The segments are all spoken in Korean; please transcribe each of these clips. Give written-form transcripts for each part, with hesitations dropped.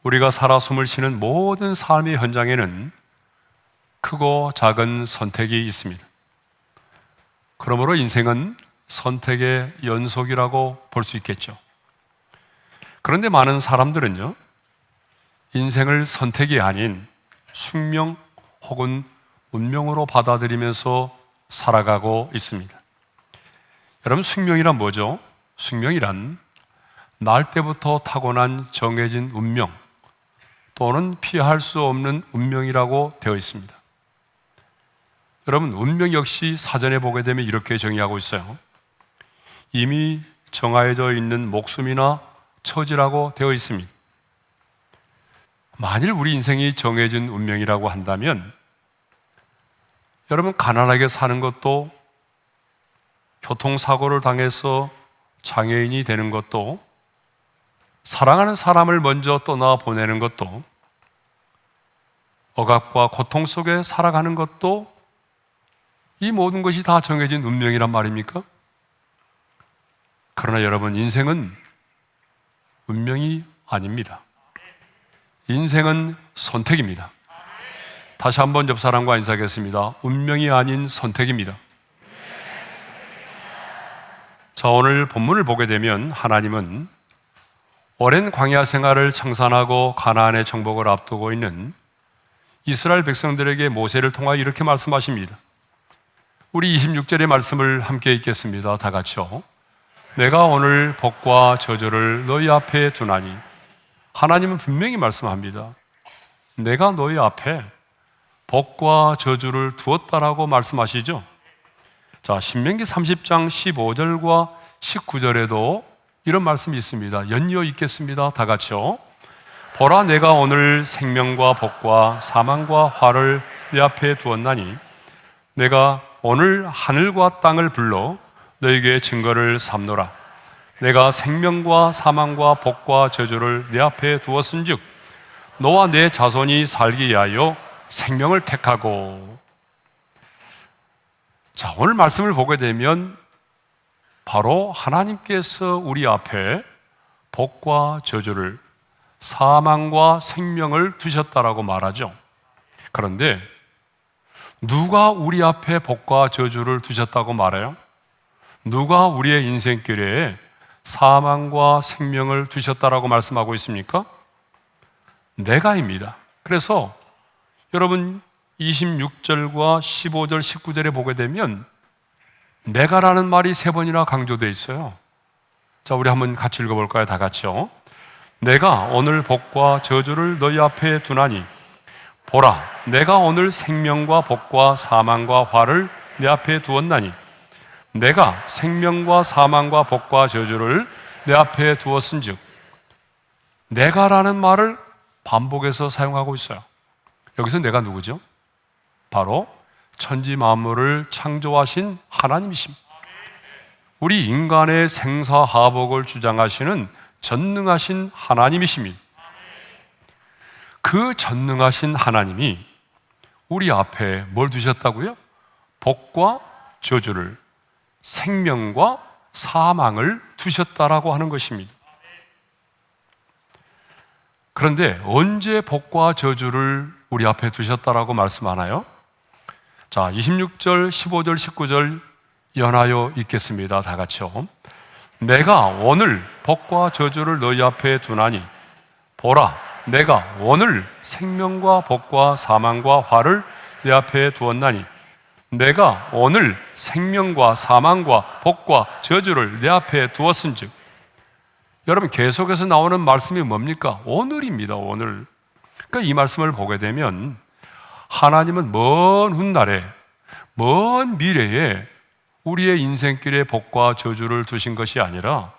우리가 살아 숨을 쉬는 모든 삶의 현장에는 크고 작은 선택이 있습니다. 그러므로 인생은 선택의 연속이라고 볼 수 있겠죠. 그런데 많은 사람들은요, 인생을 선택이 아닌 숙명 혹은 운명으로 받아들이면서 살아가고 있습니다. 여러분, 숙명이란 뭐죠? 숙명이란 날 때부터 타고난 정해진 운명 또는 피할 수 없는 운명이라고 되어 있습니다. 여러분, 운명 역시 사전에 보게 되면 이렇게 정의하고 있어요. 이미 정해져 있는 목숨이나 처지라고 되어 있습니다. 만일 우리 인생이 정해진 운명이라고 한다면 여러분, 가난하게 사는 것도, 교통사고를 당해서 장애인이 되는 것도, 사랑하는 사람을 먼저 떠나보내는 것도, 억압과 고통 속에 살아가는 것도, 이 모든 것이 다 정해진 운명이란 말입니까? 그러나 여러분, 인생은 운명이 아닙니다. 인생은 선택입니다. 다시 한번 옆 사람과 인사하겠습니다. 운명이 아닌 선택입니다. 자, 오늘 본문을 보게 되면 하나님은 오랜 광야 생활을 청산하고 가나안의 정복을 앞두고 있는 이스라엘 백성들에게 모세를 통하여 이렇게 말씀하십니다. 우리 26절의 말씀을 함께 읽겠습니다. 다 같이요. 내가 오늘 복과 저주를 너희 앞에 두나니. 하나님은 분명히 말씀합니다. 내가 너희 앞에 복과 저주를 두었다라고 말씀하시죠. 자, 신명기 30장 15절과 19절에도 이런 말씀이 있습니다. 연이어 읽겠습니다. 다 같이요. 보라, 내가 오늘 생명과 복과 사망과 화를 내 앞에 두었나니 내가 오늘 하늘과 땅을 불러 너에게 증거를 삼노라. 내가 생명과 사망과 복과 저주를 내 앞에 두었은즉 너와 내 자손이 살기 위하여 생명을 택하고. 자, 오늘 말씀을 보게 되면 바로 하나님께서 우리 앞에 복과 저주를, 사망과 생명을 두셨다라고 말하죠. 그런데 누가 우리 앞에 복과 저주를 두셨다고 말해요? 누가 우리의 인생길에 사망과 생명을 두셨다라고 말씀하고 있습니까? 내가입니다. 그래서 여러분 26절과 15절, 19절에 보게 되면 내가라는 말이 3번이나 강조되어 있어요. 자, 우리 한번 같이 읽어볼까요? 다 같이요. 내가 오늘 복과 저주를 너희 앞에 두나니 보라, 내가 오늘 생명과 복과 사망과 화를 내 앞에 두었나니 내가 생명과 사망과 복과 저주를 내 앞에 두었은즉. 내가라는 말을 반복해서 사용하고 있어요. 여기서 내가 누구죠? 바로 천지 만물을 창조하신 하나님이십니다. 우리 인간의 생사하복을 주장하시는 전능하신 하나님이십니다. 그 전능하신 하나님이 우리 앞에 뭘 두셨다고요? 복과 저주를, 생명과 사망을 두셨다라고 하는 것입니다. 그런데 언제 복과 저주를 우리 앞에 두셨다라고 말씀하나요? 자, 26절, 15절, 19절 연하여 읽겠습니다. 다 같이요. 내가 오늘 복과 저주를 너희 앞에 두나니 보라, 내가 오늘 생명과 복과 사망과 화를 내 앞에 두었나니 내가 오늘 생명과 사망과 복과 저주를 내 앞에 두었은즉. 여러분, 계속해서 나오는 말씀이 뭡니까? 오늘입니다. 오늘. 그러니까 이 말씀을 보게 되면 하나님은 먼 훗날에, 먼 미래에 우리의 인생길에 복과 저주를 두신 것이 아니라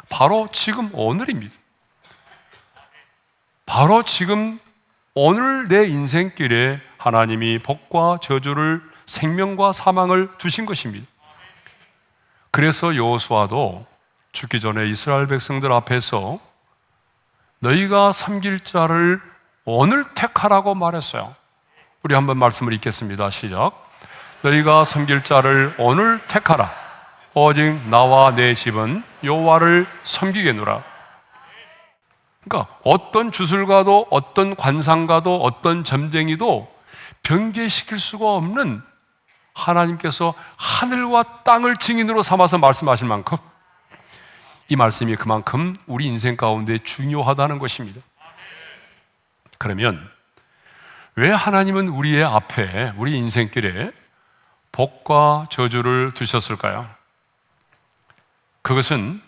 바로 지금 오늘입니다. 바로 지금 오늘 내 인생길에 하나님이 복과 저주를, 생명과 사망을 두신 것입니다. 그래서 여호수아도 죽기 전에 이스라엘 백성들 앞에서 너희가 섬길 자를 오늘 택하라고 말했어요. 우리 한번 말씀을 읽겠습니다. 시작. 너희가 섬길 자를 오늘 택하라. 오직 나와 내 집은 여호와를 섬기겠노라. 그러니까 어떤 주술가도 어떤 관상가도 어떤 점쟁이도 변개시킬 수가 없는 하나님께서 하늘과 땅을 증인으로 삼아서 말씀하실 만큼 이 말씀이 그만큼 우리 인생 가운데 중요하다는 것입니다. 그러면 왜 하나님은 우리의 앞에, 우리 인생길에 복과 저주를 두셨을까요? 그것은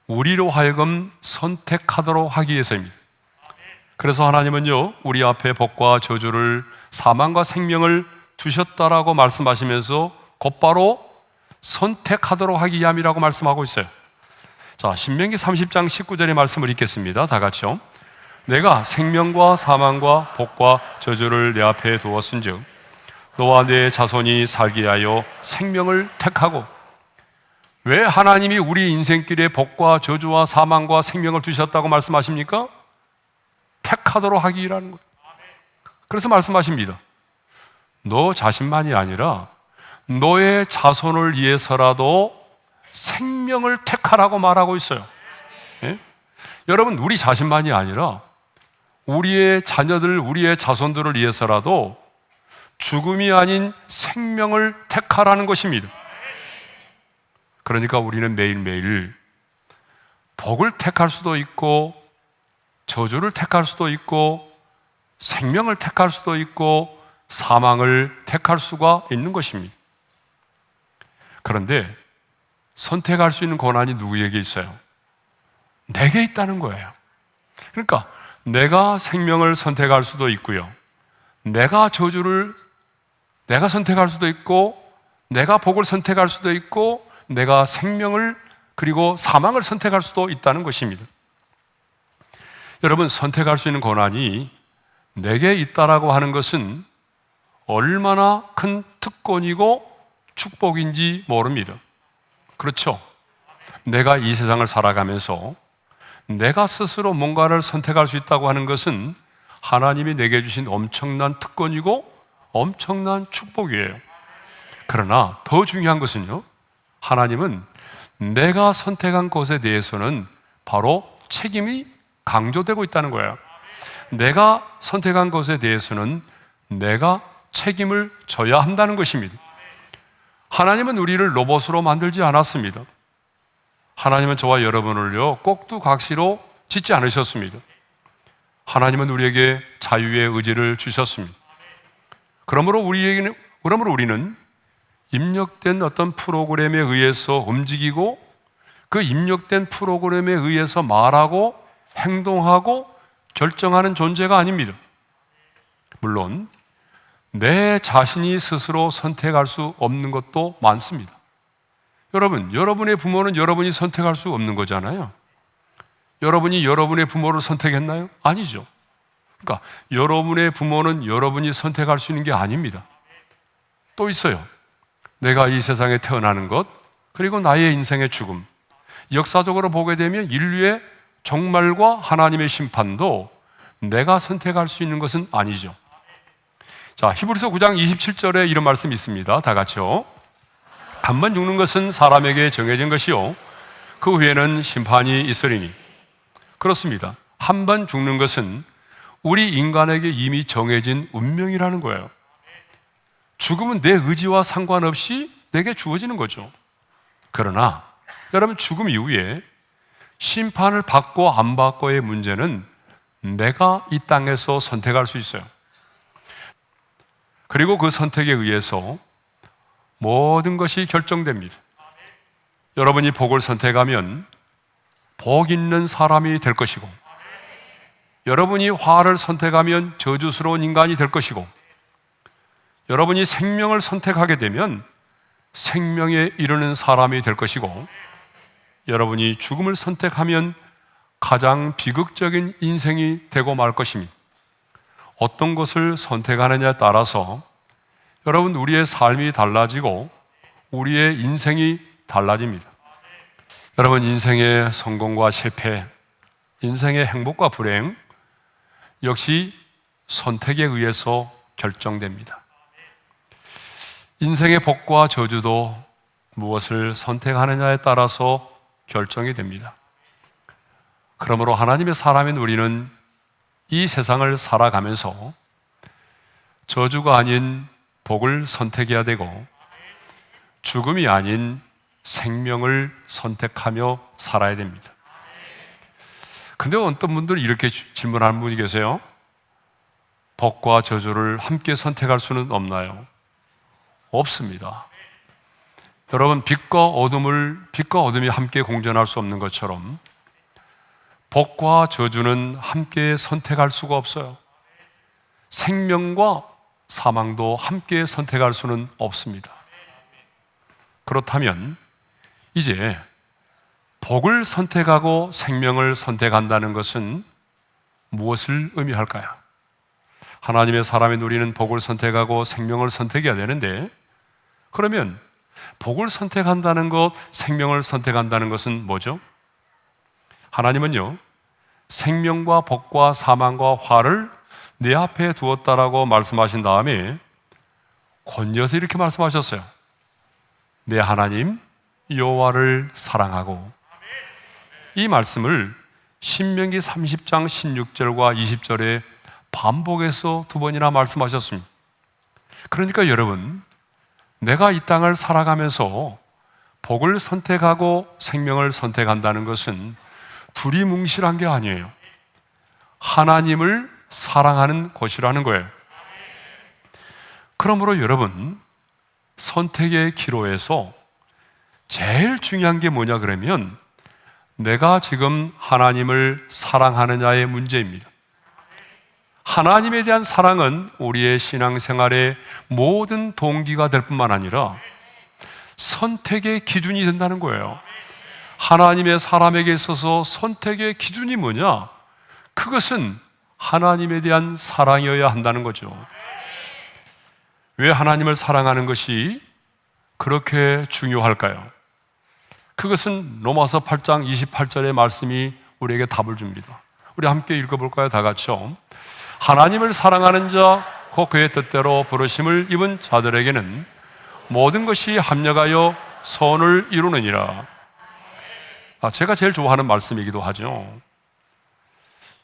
우리로 하여금 선택하도록 하기 위해서입니다. 그래서 하나님은요, 우리 앞에 복과 저주를, 사망과 생명을 두셨다라고 말씀하시면서 곧바로 선택하도록 하기 위함이라고 말씀하고 있어요. 자, 신명기 30장 19절의 말씀을 읽겠습니다. 다 같이요. 내가 생명과 사망과 복과 저주를 내 앞에 두었은즉 너와 내 자손이 살게 하여 생명을 택하고. 왜 하나님이 우리 인생길에 복과 저주와 사망과 생명을 두셨다고 말씀하십니까? 택하도록 하기라는 거예요. 그래서 말씀하십니다. 너 자신만이 아니라 너의 자손을 위해서라도 생명을 택하라고 말하고 있어요. 예? 여러분, 우리 자신만이 아니라 우리의 자녀들, 우리의 자손들을 위해서라도 죽음이 아닌 생명을 택하라는 것입니다. 그러니까 우리는 매일매일 복을 택할 수도 있고 저주를 택할 수도 있고 생명을 택할 수도 있고 사망을 택할 수가 있는 것입니다. 그런데 선택할 수 있는 권한이 누구에게 있어요? 내게 있다는 거예요. 그러니까 내가 생명을 선택할 수도 있고요, 내가 저주를 내가 선택할 수도 있고, 내가 복을 선택할 수도 있고, 내가 생명을 그리고 사망을 선택할 수도 있다는 것입니다. 여러분, 선택할 수 있는 권한이 내게 있다라고 하는 것은 얼마나 큰 특권이고 축복인지 모릅니다. 그렇죠? 내가 이 세상을 살아가면서 내가 스스로 뭔가를 선택할 수 있다고 하는 것은 하나님이 내게 주신 엄청난 특권이고 엄청난 축복이에요. 그러나 더 중요한 것은요, 하나님은 내가 선택한 것에 대해서는 바로 책임이 강조되고 있다는 거예요. 내가 선택한 것에 대해서는 내가 책임을 져야 한다는 것입니다. 하나님은 우리를 로봇으로 만들지 않았습니다. 하나님은 저와 여러분을요, 꼭두각시로 짓지 않으셨습니다. 하나님은 우리에게 자유의 의지를 주셨습니다. 그러므로 우리는 입력된 어떤 프로그램에 의해서 움직이고 그 입력된 프로그램에 의해서 말하고 행동하고 결정하는 존재가 아닙니다. 물론 내 자신이 스스로 선택할 수 없는 것도 많습니다. 여러분, 여러분의 부모는 여러분이 선택할 수 없는 거잖아요. 여러분이 여러분의 부모를 선택했나요? 아니죠. 그러니까 여러분의 부모는 여러분이 선택할 수 있는 게 아닙니다. 또 있어요. 내가 이 세상에 태어나는 것, 그리고 나의 인생의 죽음. 역사적으로 보게 되면 인류의 종말과 하나님의 심판도 내가 선택할 수 있는 것은 아니죠. 자, 히브리서 9장 27절에 이런 말씀이 있습니다. 다 같이요. 한 번 죽는 것은 사람에게 정해진 것이요, 그 후에는 심판이 있으리니. 그렇습니다. 한 번 죽는 것은 우리 인간에게 이미 정해진 운명이라는 거예요. 죽음은 내 의지와 상관없이 내게 주어지는 거죠. 그러나 여러분, 죽음 이후에 심판을 받고 안 받고의 문제는 내가 이 땅에서 선택할 수 있어요. 그리고 그 선택에 의해서 모든 것이 결정됩니다. 여러분이 복을 선택하면 복 있는 사람이 될 것이고, 여러분이 화를 선택하면 저주스러운 인간이 될 것이고, 여러분이 생명을 선택하게 되면 생명에 이르는 사람이 될 것이고, 여러분이 죽음을 선택하면 가장 비극적인 인생이 되고 말 것입니다. 어떤 것을 선택하느냐에 따라서 여러분, 우리의 삶이 달라지고 우리의 인생이 달라집니다. 여러분, 인생의 성공과 실패, 인생의 행복과 불행 역시 선택에 의해서 결정됩니다. 인생의 복과 저주도 무엇을 선택하느냐에 따라서 결정이 됩니다. 그러므로 하나님의 사람인 우리는 이 세상을 살아가면서 저주가 아닌 복을 선택해야 되고 죽음이 아닌 생명을 선택하며 살아야 됩니다. 근데 어떤 분들은 이렇게 질문하는 분이 계세요. 복과 저주를 함께 선택할 수는 없나요? 없습니다. 여러분, 빛과 어둠이 함께 공존할 수 없는 것처럼 복과 저주는 함께 선택할 수가 없어요. 생명과 사망도 함께 선택할 수는 없습니다. 그렇다면 이제 복을 선택하고 생명을 선택한다는 것은 무엇을 의미할까요? 하나님의 사람인 우리는 복을 선택하고 생명을 선택해야 되는데, 그러면 복을 선택한다는 것, 생명을 선택한다는 것은 뭐죠? 하나님은요, 생명과 복과 사망과 화를 내 앞에 두었다라고 말씀하신 다음에 권여서 이렇게 말씀하셨어요. 내 하나님 여호와를 사랑하고. 이 말씀을 신명기 30장 16절과 20절에 반복해서 2번이나 말씀하셨습니다. 그러니까 여러분, 내가 이 땅을 살아가면서 복을 선택하고 생명을 선택한다는 것은 두리뭉실한 게 아니에요. 하나님을 사랑하는 것이라는 거예요. 그러므로 여러분, 선택의 기로에서 제일 중요한 게 뭐냐 그러면 내가 지금 하나님을 사랑하느냐의 문제입니다. 하나님에 대한 사랑은 우리의 신앙생활의 모든 동기가 될 뿐만 아니라 선택의 기준이 된다는 거예요. 하나님의 사람에게 있어서 선택의 기준이 뭐냐? 그것은 하나님에 대한 사랑이어야 한다는 거죠. 왜 하나님을 사랑하는 것이 그렇게 중요할까요? 그것은 로마서 8장 28절의 말씀이 우리에게 답을 줍니다. 우리 함께 읽어볼까요? 다 같이요. 하나님을 사랑하는 자, 곧 그의 뜻대로 부르심을 입은 자들에게는 모든 것이 합력하여 선을 이루느니라. 제가 제일 좋아하는 말씀이기도 하죠.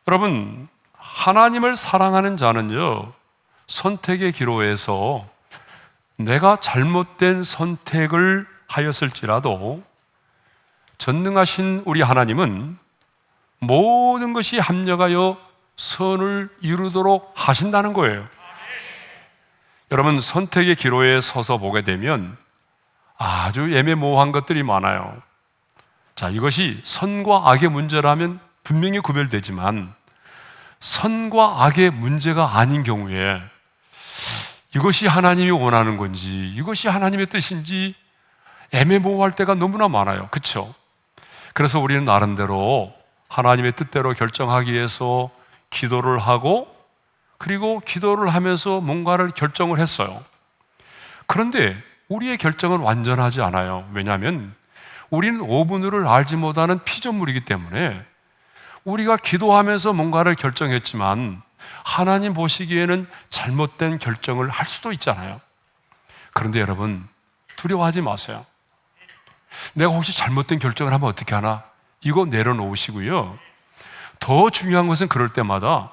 여러분, 하나님을 사랑하는 자는요, 선택의 기로에서 내가 잘못된 선택을 하였을지라도 전능하신 우리 하나님은 모든 것이 합력하여 선을 이루도록 하신다는 거예요. 여러분, 선택의 기로에 서서 보게 되면 아주 애매모호한 것들이 많아요. 자, 이것이 선과 악의 문제라면 분명히 구별되지만 선과 악의 문제가 아닌 경우에 이것이 하나님이 원하는 건지 이것이 하나님의 뜻인지 애매모호할 때가 너무나 많아요. 그렇죠? 그래서 우리는 나름대로 하나님의 뜻대로 결정하기 위해서 기도를 하고 그리고 기도를 하면서 뭔가를 결정을 했어요. 그런데 우리의 결정은 완전하지 않아요. 왜냐하면 우리는 오분을 알지 못하는 피조물이기 때문에 우리가 기도하면서 뭔가를 결정했지만 하나님 보시기에는 잘못된 결정을 할 수도 있잖아요. 그런데 여러분, 두려워하지 마세요. 내가 혹시 잘못된 결정을 하면 어떻게 하나? 이거 내려놓으시고요. 더 중요한 것은 그럴 때마다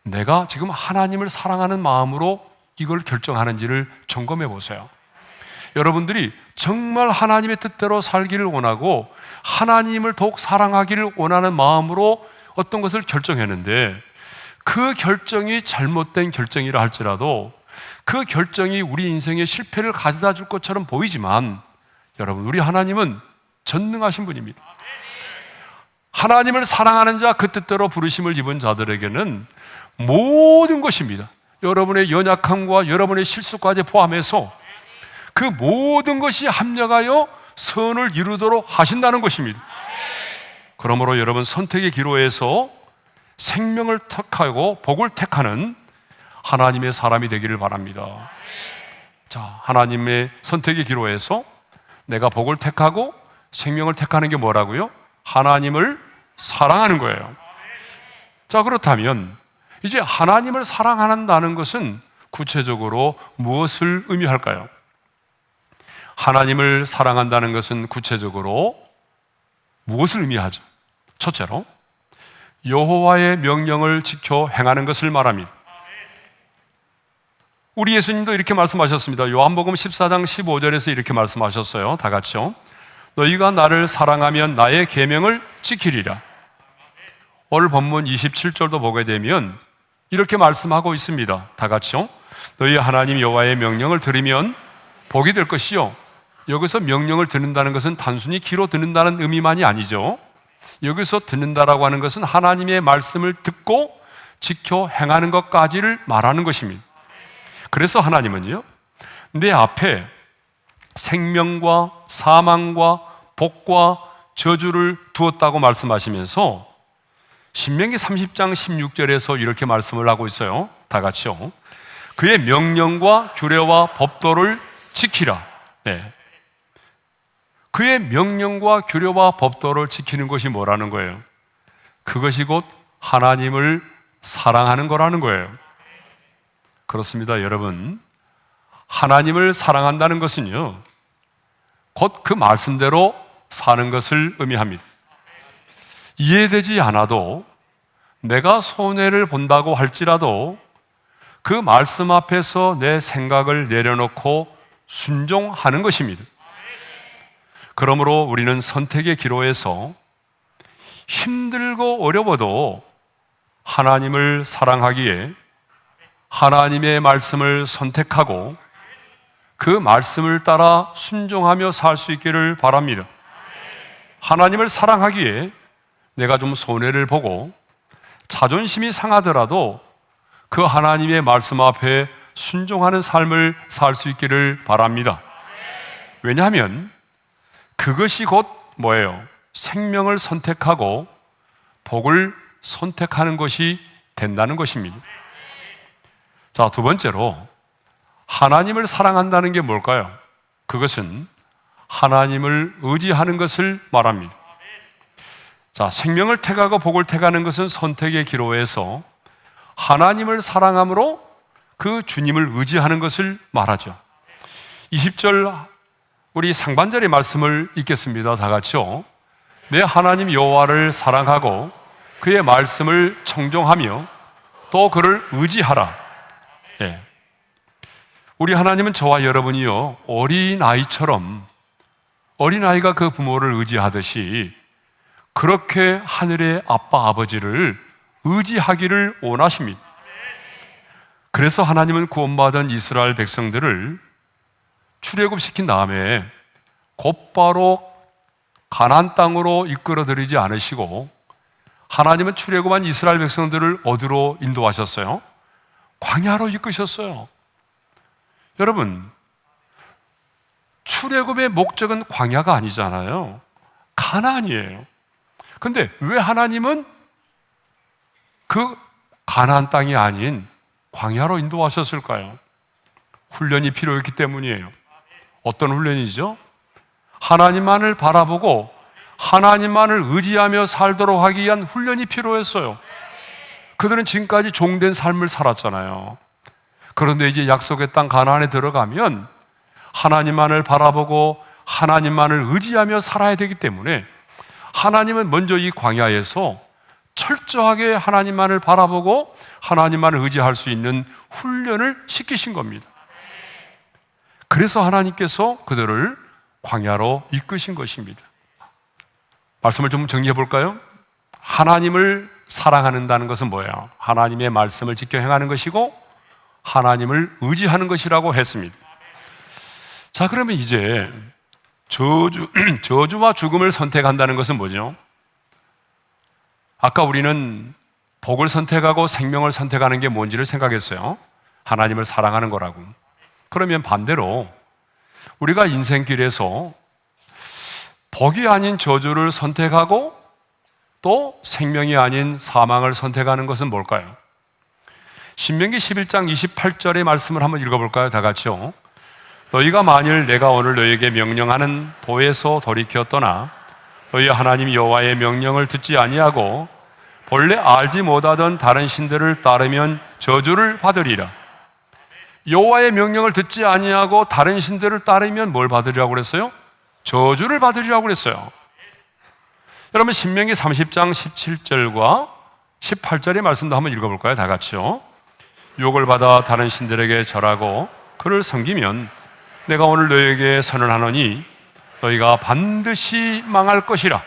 내가 지금 하나님을 사랑하는 마음으로 이걸 결정하는지를 점검해 보세요. 여러분들이 정말 하나님의 뜻대로 살기를 원하고 하나님을 더욱 사랑하기를 원하는 마음으로 어떤 것을 결정했는데 그 결정이 잘못된 결정이라 할지라도 그 결정이 우리 인생의 실패를 가져다 줄 것처럼 보이지만 여러분, 우리 하나님은 전능하신 분입니다. 하나님을 사랑하는 자, 그 뜻대로 부르심을 입은 자들에게는 모든 것입니다. 여러분의 연약함과 여러분의 실수까지 포함해서 그 모든 것이 합력하여 선을 이루도록 하신다는 것입니다. 그러므로 여러분, 선택의 기로에서 생명을 택하고 복을 택하는 하나님의 사람이 되기를 바랍니다. 자, 하나님의 선택의 기로에서 내가 복을 택하고 생명을 택하는 게 뭐라고요? 하나님을 사랑하는 거예요. 자, 그렇다면 이제 하나님을 사랑한다는 것은 구체적으로 무엇을 의미할까요? 하나님을 사랑한다는 것은 구체적으로 무엇을 의미하죠? 첫째로, 여호와의 명령을 지켜 행하는 것을 말합니다. 우리 예수님도 이렇게 말씀하셨습니다. 요한복음 14장 15절에서 이렇게 말씀하셨어요. 다 같이요. 너희가 나를 사랑하면 나의 계명을 지키리라. 오늘 본문 27절도 보게 되면 이렇게 말씀하고 있습니다. 다 같이요. 너희 하나님 여호와의 명령을 들으면 복이 될 것이요. 여기서 명령을 듣는다는 것은 단순히 귀로 듣는다는 의미만이 아니죠. 여기서 듣는다라고 하는 것은 하나님의 말씀을 듣고 지켜 행하는 것까지를 말하는 것입니다. 그래서 하나님은요, 내 앞에 생명과 사망과 복과 저주를 두었다고 말씀하시면서 신명기 30장 16절에서 이렇게 말씀을 하고 있어요. 다 같이요. 그의 명령과 규례와 법도를 지키라. 네. 그의 명령과 규례와 법도를 지키는 것이 뭐라는 거예요? 그것이 곧 하나님을 사랑하는 거라는 거예요. 그렇습니다, 여러분. 하나님을 사랑한다는 것은요, 곧 그 말씀대로 사는 것을 의미합니다. 이해되지 않아도 내가 손해를 본다고 할지라도 그 말씀 앞에서 내 생각을 내려놓고 순종하는 것입니다. 그러므로 우리는 선택의 기로에서 힘들고 어려워도 하나님을 사랑하기에 하나님의 말씀을 선택하고 그 말씀을 따라 순종하며 살 수 있기를 바랍니다. 하나님을 사랑하기에 내가 좀 손해를 보고 자존심이 상하더라도 그 하나님의 말씀 앞에 순종하는 삶을 살 수 있기를 바랍니다. 왜냐하면 그것이 곧 뭐예요? 생명을 선택하고 복을 선택하는 것이 된다는 것입니다. 자, 두 번째로 하나님을 사랑한다는 게 뭘까요? 그것은 하나님을 의지하는 것을 말합니다. 자, 생명을 택하고 복을 택하는 것은 선택의 기로에서 하나님을 사랑함으로 그 주님을 의지하는 것을 말하죠. 20절 우리 상반절의 말씀을 읽겠습니다. 다 같이요. 내 하나님 여호와를 사랑하고 그의 말씀을 청종하며 또 그를 의지하라. 예. 우리 하나님은 저와 여러분이요, 어린아이처럼 어린아이가 그 부모를 의지하듯이 그렇게 하늘의 아빠 아버지를 의지하기를 원하십니다. 그래서 하나님은 구원받은 이스라엘 백성들을 출애굽시킨 다음에 곧바로 가나안 땅으로 이끌어들이지 않으시고 하나님은 출애굽한 이스라엘 백성들을 어디로 인도하셨어요? 광야로 이끄셨어요. 여러분, 출애굽의 목적은 광야가 아니잖아요. 가나안이에요. 근데 왜 하나님은 그 가나안 땅이 아닌 광야로 인도하셨을까요? 훈련이 필요했기 때문이에요. 어떤 훈련이죠? 하나님만을 바라보고 하나님만을 의지하며 살도록 하기 위한 훈련이 필요했어요. 그들은 지금까지 종된 삶을 살았잖아요. 그런데 이제 약속의 땅 가나안에 들어가면 하나님만을 바라보고 하나님만을 의지하며 살아야 되기 때문에 하나님은 먼저 이 광야에서 철저하게 하나님만을 바라보고 하나님만을 의지할 수 있는 훈련을 시키신 겁니다. 그래서 하나님께서 그들을 광야로 이끄신 것입니다. 말씀을 좀 정리해 볼까요? 하나님을 사랑한다는 것은 뭐예요? 하나님의 말씀을 지켜 행하는 것이고 하나님을 의지하는 것이라고 했습니다. 자, 그러면 이제 저주와 죽음을 선택한다는 것은 뭐죠? 아까 우리는 복을 선택하고 생명을 선택하는 게 뭔지를 생각했어요. 하나님을 사랑하는 거라고. 그러면 반대로 우리가 인생길에서 복이 아닌 저주를 선택하고 또 생명이 아닌 사망을 선택하는 것은 뭘까요? 신명기 11장 28절의 말씀을 한번 읽어볼까요? 다 같이요. 너희가 만일 내가 오늘 너희에게 명령하는 도에서 돌이켜 떠나 너희 하나님 여호와의 명령을 듣지 아니하고 본래 알지 못하던 다른 신들을 따르면 저주를 받으리라. 여호와의 명령을 듣지 아니하고 다른 신들을 따르면 뭘 받으리라고 그랬어요? 저주를 받으리라고 그랬어요. 여러분, 신명기 30장 17절과 18절의 말씀도 한번 읽어볼까요? 다 같이요. 유혹을 받아 다른 신들에게 절하고 그를 섬기면 내가 오늘 너희에게 선언하노니 너희가 반드시 망할 것이라.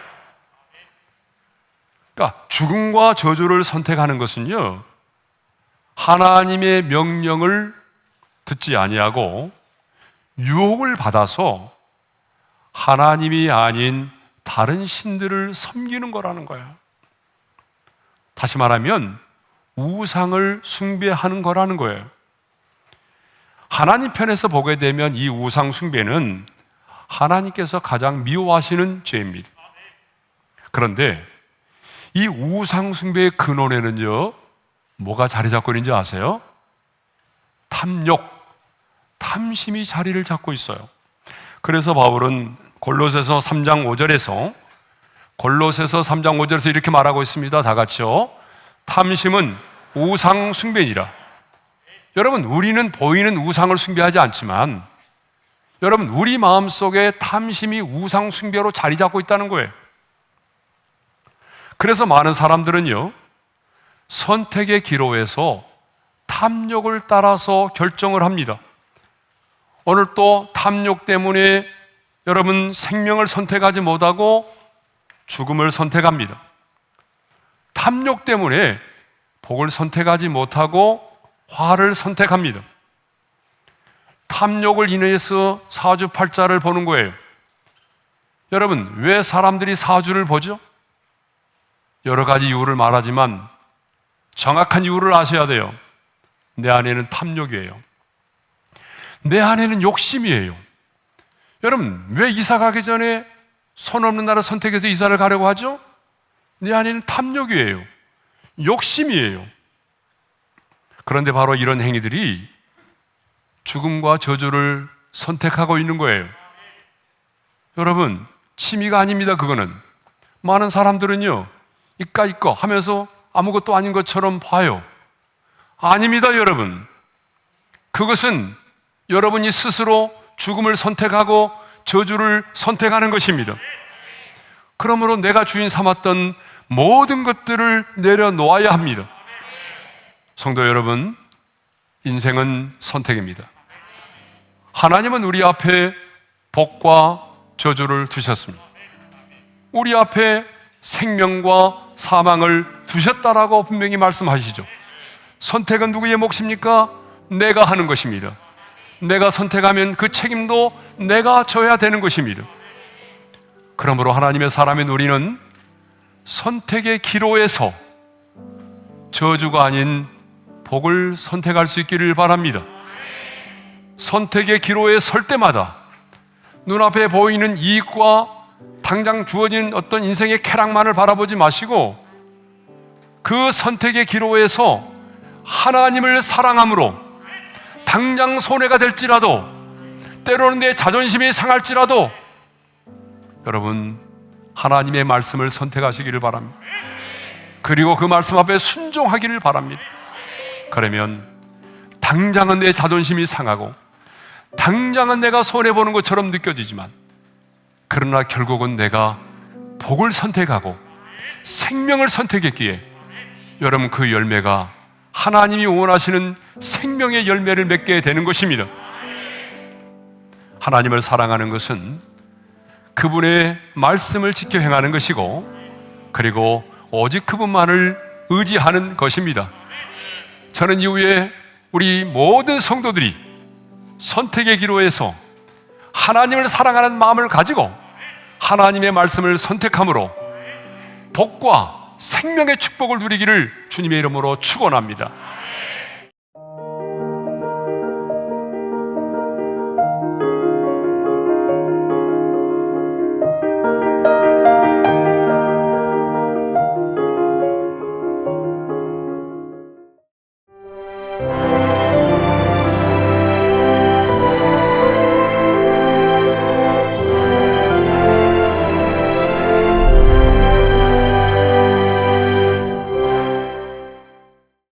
그러니까 죽음과 저주를 선택하는 것은요, 하나님의 명령을 듣지 아니하고 유혹을 받아서 하나님이 아닌 다른 신들을 섬기는 거라는 거야. 다시 말하면 우상을 숭배하는 거라는 거예요. 하나님 편에서 보게 되면 이 우상 숭배는 하나님께서 가장 미워하시는 죄입니다. 그런데 이 우상 숭배의 근원에는요, 뭐가 자리 잡고 있는지 아세요? 탐욕, 탐심이 자리를 잡고 있어요. 그래서 바울은 골로새서 3장 5절에서 이렇게 말하고 있습니다. 다 같이요. 탐심은 우상 숭배니라. 여러분, 우리는 보이는 우상을 숭배하지 않지만 여러분, 우리 마음속에 탐심이 우상 숭배로 자리 잡고 있다는 거예요. 그래서 많은 사람들은요, 선택의 기로에서 탐욕을 따라서 결정을 합니다. 오늘 또 탐욕 때문에 여러분 생명을 선택하지 못하고 죽음을 선택합니다. 탐욕 때문에 복을 선택하지 못하고 화를 선택합니다. 탐욕을 인해서 사주팔자를 보는 거예요. 여러분, 왜 사람들이 사주를 보죠? 여러 가지 이유를 말하지만 정확한 이유를 아셔야 돼요. 내 안에는 탐욕이에요. 내 안에는 욕심이에요. 여러분, 왜 이사 가기 전에 손 없는 나라 선택해서 이사를 가려고 하죠? 내 안에는 탐욕이에요. 욕심이에요. 그런데 바로 이런 행위들이 죽음과 저주를 선택하고 있는 거예요. 여러분, 취미가 아닙니다. 그거는 많은 사람들은요, 이까 하면서 아무것도 아닌 것처럼 봐요. 아닙니다. 여러분, 그것은 여러분이 스스로 죽음을 선택하고 저주를 선택하는 것입니다. 그러므로 내가 주인 삼았던 모든 것들을 내려놓아야 합니다. 성도 여러분, 인생은 선택입니다. 하나님은 우리 앞에 복과 저주를 두셨습니다. 우리 앞에 생명과 사망을 두셨다라고 분명히 말씀하시죠. 선택은 누구의 몫입니까? 내가 하는 것입니다. 내가 선택하면 그 책임도 내가 져야 되는 것입니다. 그러므로 하나님의 사람인 우리는 선택의 기로에서 저주가 아닌 복을 선택할 수 있기를 바랍니다. 선택의 기로에 설 때마다 눈앞에 보이는 이익과 당장 주어진 어떤 인생의 쾌락만을 바라보지 마시고 그 선택의 기로에서 하나님을 사랑함으로 당장 손해가 될지라도, 때로는 내 자존심이 상할지라도 여러분, 하나님의 말씀을 선택하시기를 바랍니다. 그리고 그 말씀 앞에 순종하기를 바랍니다. 그러면 당장은 내 자존심이 상하고 당장은 내가 손해보는 것처럼 느껴지지만, 그러나 결국은 내가 복을 선택하고 생명을 선택했기에 여러분, 그 열매가 하나님이 원하시는 생명의 열매를 맺게 되는 것입니다. 하나님을 사랑하는 것은 그분의 말씀을 지켜 행하는 것이고, 그리고 오직 그분만을 의지하는 것입니다. 저는 이후에 우리 모든 성도들이 선택의 기로에서 하나님을 사랑하는 마음을 가지고 하나님의 말씀을 선택함으로 복과 생명의 축복을 누리기를 주님의 이름으로 축원합니다.